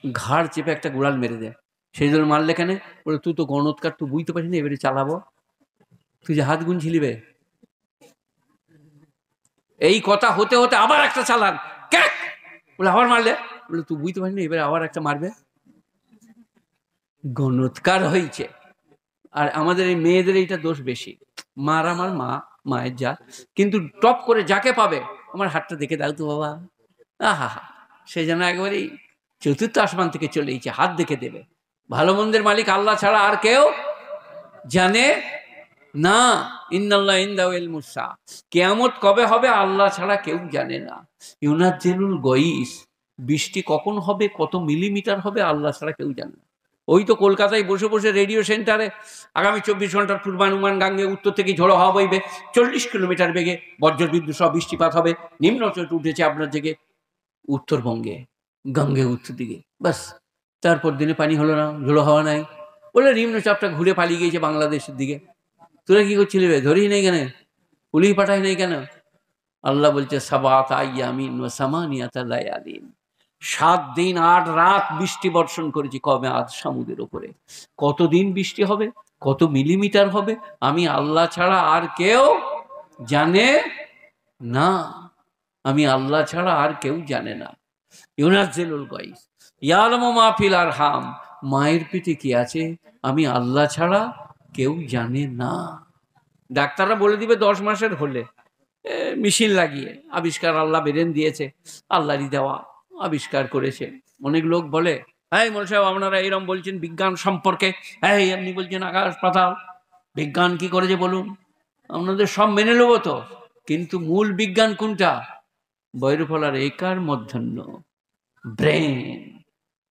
ঘাড় চেপে একটা গোড়াল মেরে দেয়। সেই জন্য মারলে কেন, বলে তুই তো গণৎকার, তুই বুঝতে পারিস না, এবারে চালাবো, তুই যে হাত গুনছিলি বে। এই কথা হতে হতে আবার একটা চালান, বলে আবার মারলে, বলে তুই বুঝতে পারিস না, এবারে আবার একটা মারবে। গণৎকার হয়েছে। আর আমাদের এই মেয়েদের এইটা দোষ বেশি, মার আমার মা, মায়ের যা, কিন্তু টপ করে যাকে পাবে, আমার হাতটা দেখে দাও তো বাবা, আহা হা, সে যেন একেবারেই চতুর্থ আসমান থেকে চলে এসেছে, হাত দেখে দেবে। ভালো মন্দের মালিক আল্লাহ ছাড়া আর কেউ জানে না। ইন্নাল্লাহ ইনদাহু ইলমুস সাআহ, কিয়ামত কবে হবে আল্লাহ ছাড়া কেউ জানে না। ইউনাজ্জিলুল গায়স, বৃষ্টি কখন হবে, কত মিলিমিটার হবে, আল্লাহ ছাড়া কেউ জানে না। ওই তো কলকাতায় বসে বসে রেডিও সেন্টারে আগামী 24 ঘন্টার পূর্বানুমান, গাঙ্গে উত্তর থেকে ঝোড়ো হাওয়া বইবে 40 কিলোমিটার বেগে, বজ্রবিদ্যুৎ সহ বৃষ্টিপাত হবে, নিম্নচাপ উঠেছে আপনার দিকে উত্তরবঙ্গে, গাঙ্গে উত্তর দিকে, বাস তারপর দিনে পানি হলো না, ঝোড়ো হাওয়া নাই, বলে নিম্নচাপটা ঘুরে পালিয়ে গিয়েছে বাংলাদেশের দিকে। তোরা কি করছিলি বে, ধরিস নেই কেন, পুলিশ পাঠাই নেই কেন? আল্লাহ বলছে সাবাত আইয়ামিন ওয়া সামানিয়াতা লায়ালিন, 7 দিন 8 রাত বৃষ্টি বর্ষণ করেছি, কবে আজ সমুদ্রের উপরে। কতদিন বৃষ্টি হবে, কত মিলিমিটার হবে, আমি আল্লাহ ছাড়া আর কেউ জানে না। আমি আল্লাহ ছাড়া আর কেউ জানে না। ইউনাজ্জিলুল গায়স ইয়ালামু মা ফিল আরহাম, মায়ের পেটে কি আছে আমি আল্লাহ ছাড়া কেউ জানে না। ডাক্তাররা বলে দিবে 10 মাসের হলে, মেশিন লাগিয়ে, আবিষ্কার আল্লাহ বেরেন দিয়েছে, আল্লাহরই দেওয়া, আবিষ্কার করেছে। অনেক লোক বলে, হ্যাঁ মোল সাহেব আপনারা এইরকম বলছেন বিজ্ঞান সম্পর্কে, হ্যাঁ এমনি বলছেন আকাশ পাতাল, বিজ্ঞান কি করেছে বলুন, আপনাদের সব মেনে নেবো তো, কিন্তু মূল বিজ্ঞান কোনটা? বৈরফলার একার মধ্যাহ্ন, ব্রেন।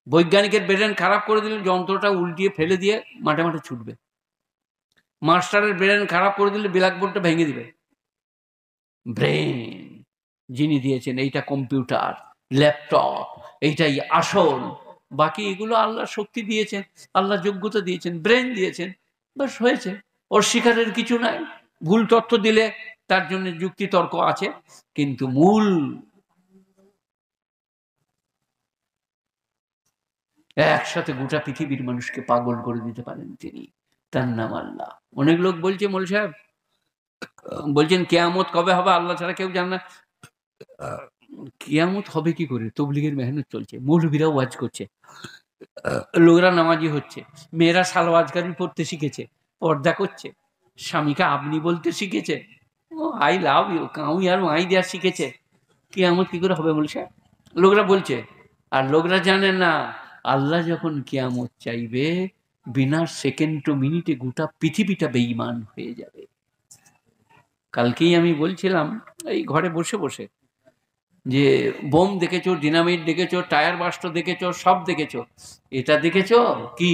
বৈজ্ঞানিকের ব্রেন খারাপ করে দিলে যন্ত্রটা উল্টিয়ে ফেলে দিয়ে মাঠে মাঠে ছুটবে। মাস্টারের ব্রেন খারাপ করে দিলে ব্ল্যাকবোর্ডটা ভেঙে দিবে। ব্রেন যিনি দিয়েছেন, এইটা কম্পিউটার, ল্যাপটপ, এইটাই আসল। বাকি এগুলো আল্লাহ শক্তি দিয়েছেন, আল্লাহ যোগ্যতা দিয়েছেন, ব্রেন দিয়েছেন, বাস হয়েছে। ওর শিকারের কিছু নাই। ভুল তথ্য দিলে তার জন্য যুক্তি তর্ক আছে, কিন্তু মূল একসাথে গোটা পৃথিবীর মানুষকে পাগল করে দিতে পারেন তিনি, তার নাম আল্লাহ। অনেক লোক বলছে মোল সাহেব, বলছেন কিয়ামত কবে হবে আল্লাহ ছাড়া কেউ জানে না। কিয়ামত হবে কি করে? তবলিগের মেহনত চলছে, মৌলবীরাও ওয়াজ করছে, লোকরা নামাজি হচ্ছে, মেয়েরা সালোয়াজকারি পড়তে শিখেছে, পর্দা করছে, স্বামীকে আপনি বলতে শিখেছে, আই লাভ ইউ কাউ আর মাই দেওয়া শিখেছে। কিয়ামত কি করে হবে বলছে লোকরা বলছে। আর লোকরা জানে না, আল্লাহ যখন কিয়ামত চাইবে, বিনা সেকেন্ড টু মিনিটে গোটা পৃথিবীটা বেঈমান হয়ে যাবে। কালকেই আমি বলছিলাম এই ঘরে বসে বসে, যে বোম দেখেছো, ডিনামিট দেখেছো, টায়ার বাস্ট দেখেছো, সব দেখেছো, এটা দেখেছো কি?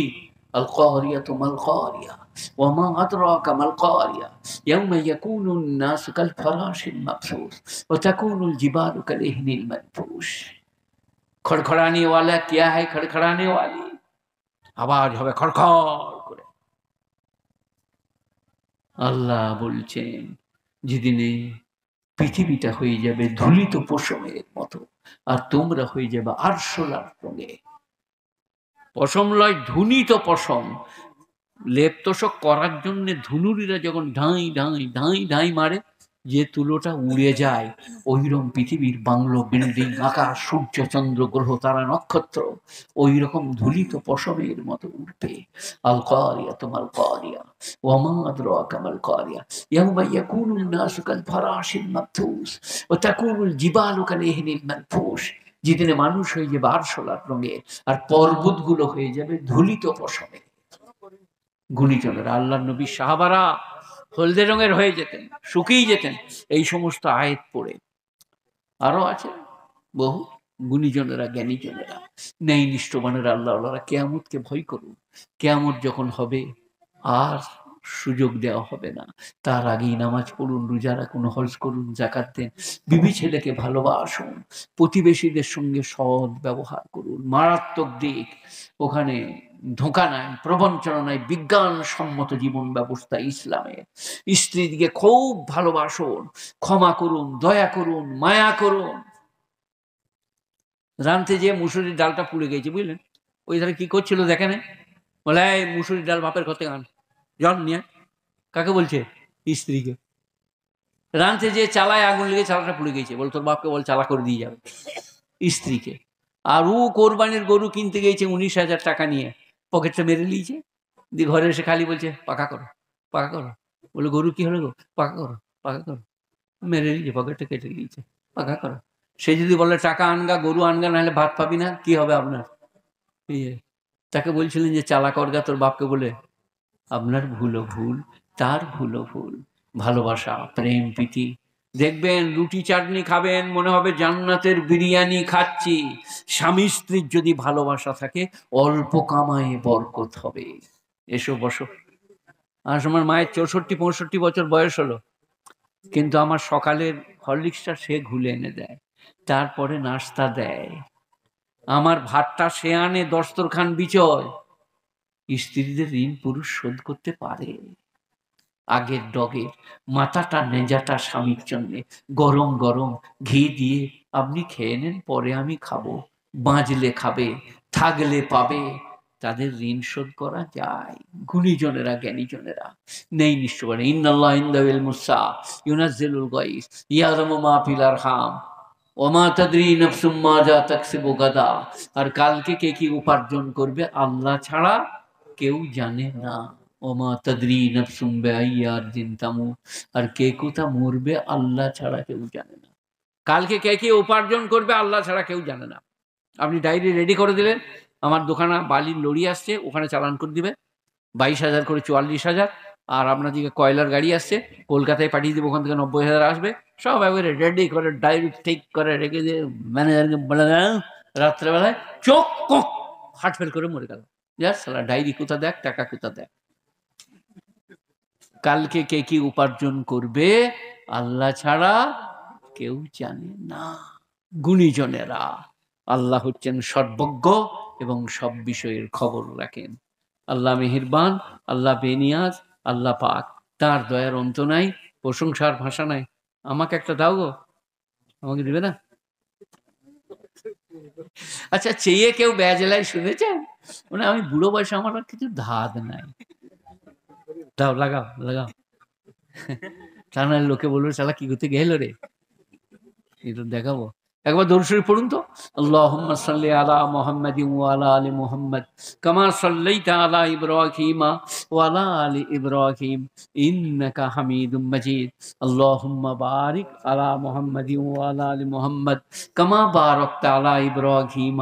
আল কারিয়াতু মাল কারিয়া ওয়া মা আদরাকা মাল কারিয়া ইয়াউমা ইয়াকুনুন নাসু কাল ফারাশিল মাবসুস ওয়া তাকুনুল জিবালু কাল ইহনিল মানফুশ। খড়খড়ানি ওয়ালা কিয়া है, খড়খড়ানি ওয়ালি আওয়াজ হবে খড়খড় করে। আল্লাহ বলছেন যেদিনে পৃথিবীটা হয়ে যাবে ধুলিত পশমের মতো, আর তোমরা হয়ে যাবে আরশোলার রঙে। পশম লয়, ধুনিত পশম, লেপ তোষক করার জন্য ধুনুরিরা যখন ঢাই ঢাই ঢাই ঢাই মারে, যে তুলোটা উড়ে যায়, ওইরকম পৃথিবীর বাংলো, বিল্ডিং, আকাশ, সূর্য, চন্দ্র, গ্রহ, তারা, নক্ষত্র ওই রকম ধুলিত পশমের মতো উঠবে। আল কারিয়া তোমাল কারিয়া ওমা আদরাকা মাল কারিয়া ইয়াউমা ইয়াকুনুন নাসু কাল ফারাশিল মাবথুস ওয়া তাকুনুল জিবালু কাল ইহনিল মানফুস। যেদিনে মানুষ হয়ে যাবে আরশোলার রঙের, আর পর্বতগুলো হয়ে যাবে ধুলিত পশমে। গুণীজনেরা, আল্লাহর নবী সাহাবারা হলদে রঙের হয়ে যেতেন, শুকিয়ে যেতেন এই সমস্ত আয়াত পড়ে। আরো আছে বহু গুণীজনেরা, জ্ঞানীজনেরা, ন্যায় নিষ্ঠবানেরা, আল্লাহওয়ালারা কিয়ামতকে ভয় করুন। কিয়ামত যখন হবে আর সুযোগ দেওয়া হবে না, তার আগেই নামাজ পড়ুন, রোজা রাখুন, হজ করুন, জাকাত দেন, বিবি ছেলেকে ভালোবাসুন, প্রতিবেশীদের সঙ্গে সৎ ব্যবহার করুন। মারাত্মক দিক ওখানে ধোঁকা নাই, প্রবঞ্চনা নাই, বিজ্ঞানসম্মত জীবন ব্যবস্থা ইসলামের। স্ত্রীদিকে খুব ভালোবাসুন, ক্ষমা করুন, দয়া করুন, মায়া করুন। রানতে যে মুসুরির ডালটা পুড়ে গেছে, বুঝলেন, ওই ধারে কি করছিল দেখেন, বলে এই মুসুরির ডাল বাপের ঘর থেকে আন, জন নিয়ে। কাকে বলছে? স্ত্রীকে। রানতে যে চালায় আগুন লেগে চালাটা পুড়ে গেছে, বল তোর বাপকে বল চালা করে দিয়ে যাবে, স্ত্রীকে। আর ও কোরবানির গরু কিনতে গেছে 19,000 টাকা নিয়ে, পকেটটা মেরে নিয়েছে, দিয়ে ঘরে এসে খালি বলছে পাকা করো পাকা করো। বলে গরু কি হলো গো? পাকা করো পাকা করো। মেরে নিয়েছে, পকেটটা কেটে নিয়েছে, পাকা করো। সে যদি বলে টাকা আনগা, গরু আনগা, নাহলে ভাত পাবি না, কি হবে আপনার? তাকে বলছিলেন যে চালা করগা তোর বাপকে বলে, আপনার ভুলও ভুল, তার ভুলও ভুল। ভালোবাসা, প্রেম, প্রীতি, দেখবেন রুটি চাটনি খাবেন, মনে হবে জান্নাতের বিরিয়ানি খাচ্ছি। স্বামী স্ত্রীর যদি ভালোবাসা থাকে, অল্প কামায়ে বরকত হবে। এসো বসো। আর আমার মায়ের 64-65 বছর বয়স হলো, কিন্তু আমার সকালের হরলিক্সটা সে ঘুলে এনে দেয়, তারপরে নাস্তা দেয়, আমার ভাতটা সে আনে, দস্তরখান বিচয়। স্ত্রীদের ঋণ পুরুষ শোধ করতে পারে। আগের ডগের মাথাটা নেজাটা স্বামীর জন্যে গরম গরম ঘি দিয়ে আপনি খেয়ে নেন, পরে আমি খাবো, বাঁচলে খাবে, থাকলে পাবে। তাদের ঋণ শোধ করা যায়। গুণীজনেরা, জ্ঞানীজনেরা, নেই নিশ্চয়। ইন্নাল্লাহ ইনদাল মুসা ইউনাজ্জিলুল গায়স ইয়ালামু মা ফিল আরহাম ওমা তাদরি নাফসুম মাযা তাকসিবু গাদা। আর কালকে কে কি উপার্জন করবে আল্লাহ ছাড়া কেউ জানে না। ওমা তাদরি নাফসুম বিআইয়ি আরদিন তামুত। আর কে কোথা মরবে আল্লাহ ছাড়া কেউ জানে না। কালকে কে কি উপার্জন করবে আল্লাহ ছাড়া কেউ জানে না। আপনি ডায়েরি রেডি করে দিলেন, আমার দোকানে বালির লরি আসছে, ওখানে চালান করে দিবে 22,000 করে 44,000। আর আপনার দিকে কয়লার গাড়ি আসছে, কলকাতায় পাঠিয়ে দেবো, ওখান থেকে 90,000 আসবে। সব একবারে রেডি করে ডায়েরি ঠিক করে রেখে দিয়ে ম্যানেজারকে বলে দেন, রাত্রেবেলায় চোখ কক হাট ফেল করে মরে গেল। সালা ডায়েরি কোথা দেখ, টাকা কোথা দেখ। কালকে কে কি উপার্জন করবে আল্লাহ ছাড়া কেউ জানে না। গুণীজনেরা, আল্লাহ হচ্ছেন সর্বজ্ঞ এবং সব বিষয়ের খবর রাখেন। আল্লাহ মেহেরবান, আল্লাহ বেনিয়াজ, আল্লাহ পাক, তার দয়ার অন্ত নাই, প্রশংসার ভাষা নাই। আমাকে একটা দাও গো, আমাকে দিবে না? আচ্ছা, চেয়ে কেউ বেজেলাই শুনেছেন? মানে আমি বুড়ো বয়সে আমার আর কিছু ধাদ নাই, দাও লাগাও লাগাও। তা না লোকে বলবে শালা কি করতে গেল রে, এটা দেখাবো। একবার দরুদ শরীফ পড়ুন তো। আল্লাহুম্মা সাল্লি আলা মুহাম্মাদিন ওয়া আলা আলি মুহাম্মাদ কামা সাল্লাইতা আলা ইব্রাহিম ওয়া আলা আলি ইব্রাহিম ইন্নাকা হামিদুম মাজিদ। আল্লাহুম্মা বারিক আলা মুহাম্মাদিন ওয়া আলা আলি মুহাম্মাদ কামা বারাকতা আলা ইব্রাহিম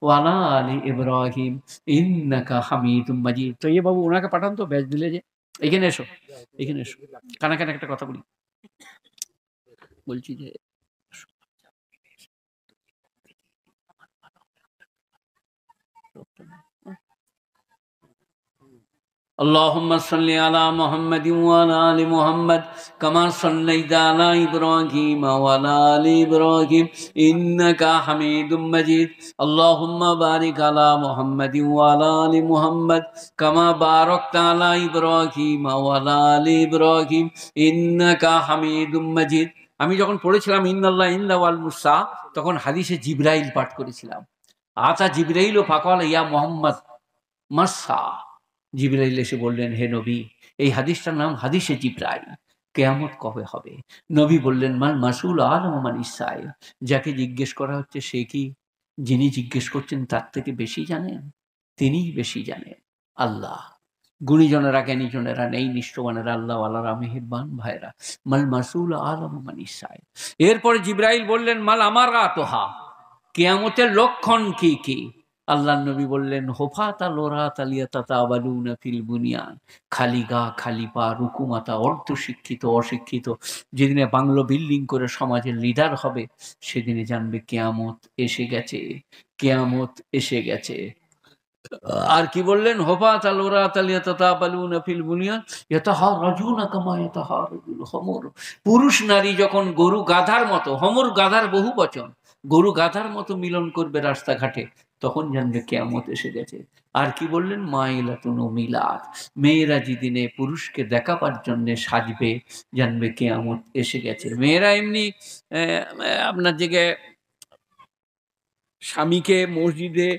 ওয়া আলা আলি ইব্রাহিম ইন্নাকা হামিদুম মাজিদ। তো এই বাবু ওনাকে পাঠান তো, ব্যাচ দিলে যে। এখানে এসো, এখানে এসো, কানে কানে একটা কথা বলি। বলছি যে اللهم صل على محمد وعلى آل محمد كما صليت على إبراهيم وعلى آل إبراهيم إنك حميد مجيد اللهم بارك على محمد وعلى آل محمد كما باركت على إبراهيم وعلى آل إبراهيم إنك حميد مجيد। আমি যখন পড়েছিলাম ইন্নাল্লাহ ইনদা ওয়াল মুসা, তখন হাদিসে জিবরাইল পাঠ করেছিলাম। আতা জিবরাইল ও ফাকাল ইয়া মুহাম্মদ মাসা, জিবরাইল এসে বললেন, হে নবী, এই হাদিসটার নাম হাদিসে জিবরাইল। কেয়ামত কবে হবে? নবী বললেন, মাল মাসুল আলাম মান ইসসাইল, যাকে জিজ্ঞেস করা হচ্ছে সে কি যিনি জিজ্ঞেস করছেন তার থেকে বেশি জানেন? তিনিই বেশি জানেন, আল্লাহ। গুণীজনেরা জ্ঞানীজনেরা নেই, নিষ্ঠবানেরা, আল্লাহওয়ালারা, মেহেরবান ভাইরা, মাল মাসুল আলাম মান ইসসাইল। এরপরে জিবরাইল বললেন, মাল আমারাতুহা, কিয়ামতের লক্ষণ কি কি? আল্লাহ নবী বললেন, হোফাতা লোরাতা লিয়াতাতাবালুনা ফিল বুনিয়ান, খালি গা খালি পা, রুকুমাতা, অর্ধ শিক্ষিত অশিক্ষিত। যেদিনে বাংলো বিল্ডিং করে সমাজের লিডার হবে সেদিনে জানবে কেয়ামত এসে গেছে, কেয়ামত এসে গেছে। আর কি বললেন? হোফাতা লোরাতা লিয়াতাতাবালুনা ফিল বুনিয়ান ইয়াতাহারাজুনা কামা ইয়াতাহারাজুল হুমুর। পুরুষ নারী যখন গরু গাধার মতো, হমর গাধার বহু বচন, গরু গাধার মতো মিলন করবে রাস্তাঘাটে, তখন জানবে কেয়ামত এসে গেছে। আর কি বললেন? মাইলাতুন মিলাদ, মেয়েরা যেদিনে পুরুষকে দেখাবার জন্য সাজবে জানবে কেয়ামত এসে গেছে। মেয়েরা এমনি আপনার দিকে স্বামীকে মসজিদে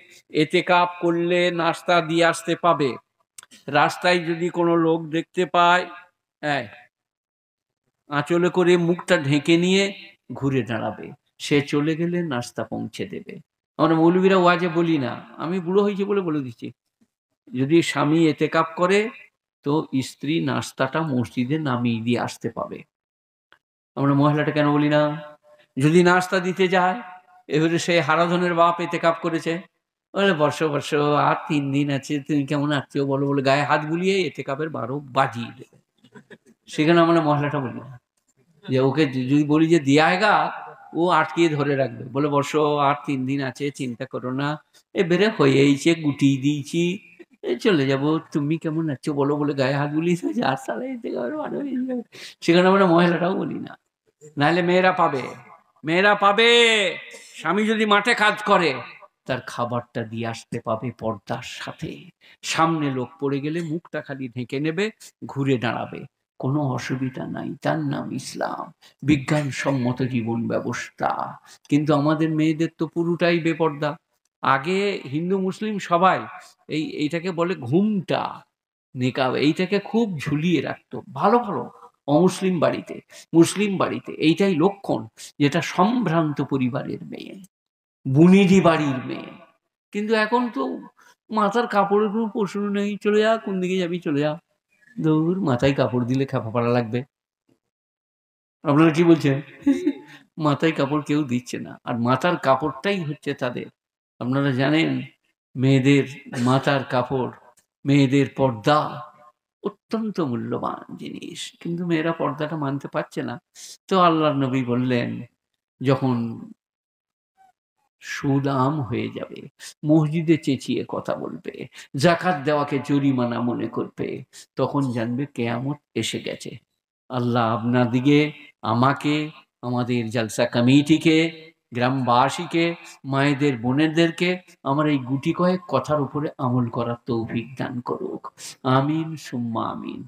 এতেকাপ করলে নাস্তা দিয়ে আসতে পাবে, রাস্তায় যদি কোনো লোক দেখতে পায়, হ্যাঁ, আঁচলে করে মুখটা ঢেকে নিয়ে ঘুরে দাঁড়াবে, সে চলে গেলে নাস্তা পৌঁছে দেবে। আমরা মৌলবীরা ওয়াজে বলি না, আমি বুড়ো হয়েছি বলে বলে দিচ্ছি, যদি স্বামী এতেকাপ করে তো স্ত্রী নাস্তাটা মসজিদে নামিয়ে দিয়ে আসতে পাবে। আমরা মহিলাটা কেন বলি না? যদি নাস্তা দিতে যায়, এবারে সে হারাধনের বাপ এতেকাপ করেছে, বলে বর্ষ বর্ষ আর 3 দিন আছে, তুমি কেমন আত্মীয় বলো, বলে গায়ে হাত বুলিয়ে এতেকাপের 12 বাজিয়ে দেবে। সেখানে আমরা মহিলাটা বলি না, যে ওকে যদি বলি যে দিয়ে আয়গা, ও আটকিয়ে ধরে রাখবে, বলে বর্ষ আর 3 দিন আছে, চিন্তা করো না, এবারে হয়েইছে, গুটিয়ে দিয়েছি, চলে যাব, তুমি কেমন আছো বলো, বলে গায়ে হাত বুলিয়ে আর সালে সেখানে আমরা মহিলাটাও বলি না। নাহলে মেয়েরা পাবে, মেয়েরা পাবে। স্বামী যদি মাঠে কাজ করে তার খাবারটা দিয়ে আসতে পাবে পর্দার সাথে, সামনে লোক পড়ে গেলে মুখটা খালি ঢেকে নেবে, ঘুরে দাঁড়াবে, কোনো অসুবিধা নাই। তার নাম ইসলাম, বিজ্ঞানসম্মত জীবন ব্যবস্থা। কিন্তু আমাদের মেয়েদের তো পুরোটাই বেপর্দা। আগে হিন্দু মুসলিম সবাই এইটাকে বলে ঘুমটা, নিকাব, এইটাকে খুব ঝুলিয়ে রাখতো। ভালো ভালো অমুসলিম বাড়িতে, মুসলিম বাড়িতে এইটাই লক্ষণ যেটা সম্ভ্রান্ত পরিবারের মেয়ে, বুনিদি বাড়ির মেয়ে। কিন্তু এখন তো মাথার কাপড়ের কোনো প্রশ্ন নেই, চলে যা, কোন দিকে যাবি চলে যা, দৌড়, মাথায় কাপড় দিলে খেপা পাড়া লাগবে। আপনারা কি বলছেন? মাথায় কাপড় কেউ দিচ্ছে না, আর মাথার কাপড়টাই হচ্ছে তাদের। আপনারা জানেন মেয়েদের মাথার কাপড়, মেয়েদের পর্দা অত্যন্ত মূল্যবান জিনিস, কিন্তু মেয়েরা পর্দাটা মানতে পারছে না। তো আল্লাহর নবী বললেন, যখন সুদ আম হয়ে যাবে, মসজিদে চেঁচিয়ে কথা বলবে, জাকাত দেওয়াকে জরিমানা মনে করবে, তখন জানবে কেয়ামত এসে গেছে। আল্লাহ আপনাদিকে, আমাকে, আমাদের জালসা কমিটিকে, গ্রামবাসীকে, মায়েদের বোনেদেরকে আমার এই গুটি কয়েক কথার উপরে আমল করার তৌফিক দান করুক। আমিন সুম্মা আমিন।